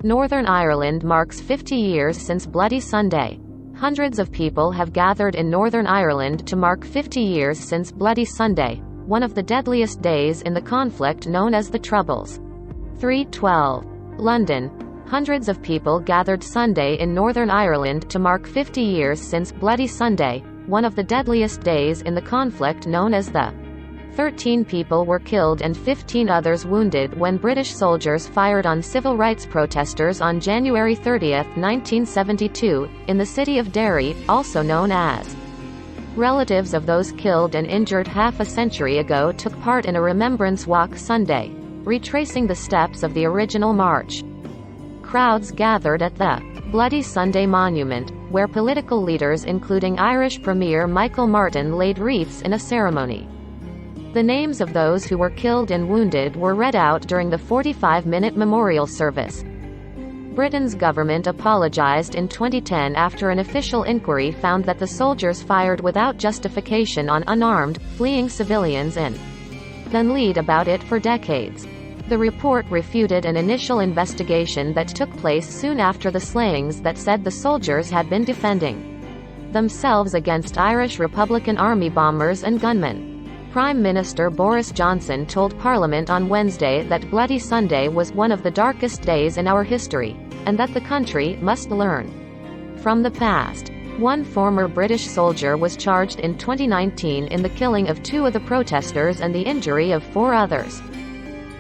Northern Ireland marks 50 years since Bloody Sunday. Hundreds of people have gathered in Northern Ireland to mark 50 years since Bloody Sunday, one of the deadliest days in the conflict known as the Troubles. 3:12. London. Hundreds of people gathered Sunday in Northern Ireland to mark 50 years since Bloody Sunday, one of the deadliest days in the conflict known as the 13 people were killed and 15 others wounded when British soldiers fired on civil rights protesters on January 30, 1972, in the city of Derry, also known as. Relatives of those killed and injured half a century ago took part in a remembrance walk Sunday, retracing the steps of the original march. Crowds gathered at the Bloody Sunday Monument, where political leaders including Irish Premier Michael Martin laid wreaths in a ceremony. The names of those who were killed and wounded were read out during the 45-minute memorial service. Britain's government apologized in 2010 after an official inquiry found that the soldiers fired without justification on unarmed, fleeing civilians and then lied about it for decades. The report refuted an initial investigation that took place soon after the slayings that said the soldiers had been defending themselves against Irish Republican Army bombers and gunmen. Prime Minister Boris Johnson told Parliament on Wednesday that Bloody Sunday was one of the darkest days in our history, and that the country must learn from the past. One former British soldier was charged in 2019 in the killing of 2 of the protesters and the injury of 4 others.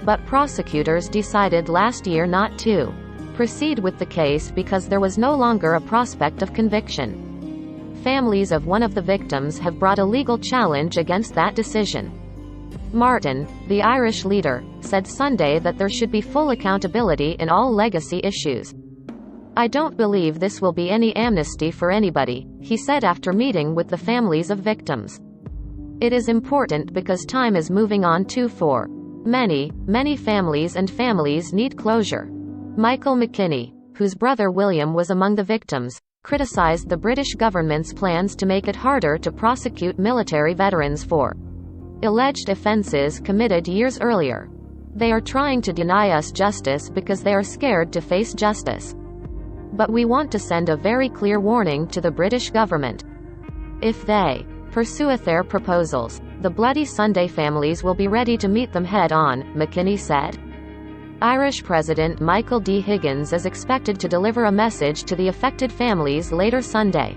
But prosecutors decided last year not to proceed with the case because there was no longer a prospect of conviction. Families of one of the victims have brought a legal challenge against that decision. Martin, the Irish leader, said Sunday that there should be full accountability in all legacy issues. "I don't believe this will be any amnesty for anybody," he said after meeting with the families of victims. "It is important because time is moving on too for many families, and families need closure." Michael McKinney, whose brother William was among the victims, criticized the British government's plans to make it harder to prosecute military veterans for alleged offenses committed years earlier. "They are trying to deny us justice because they are scared to face justice. But we want to send a very clear warning to the British government. If they pursue their proposals, the Bloody Sunday families will be ready to meet them head-on," McKinney said. Irish President Michael D. Higgins is expected to deliver a message to the affected families later Sunday.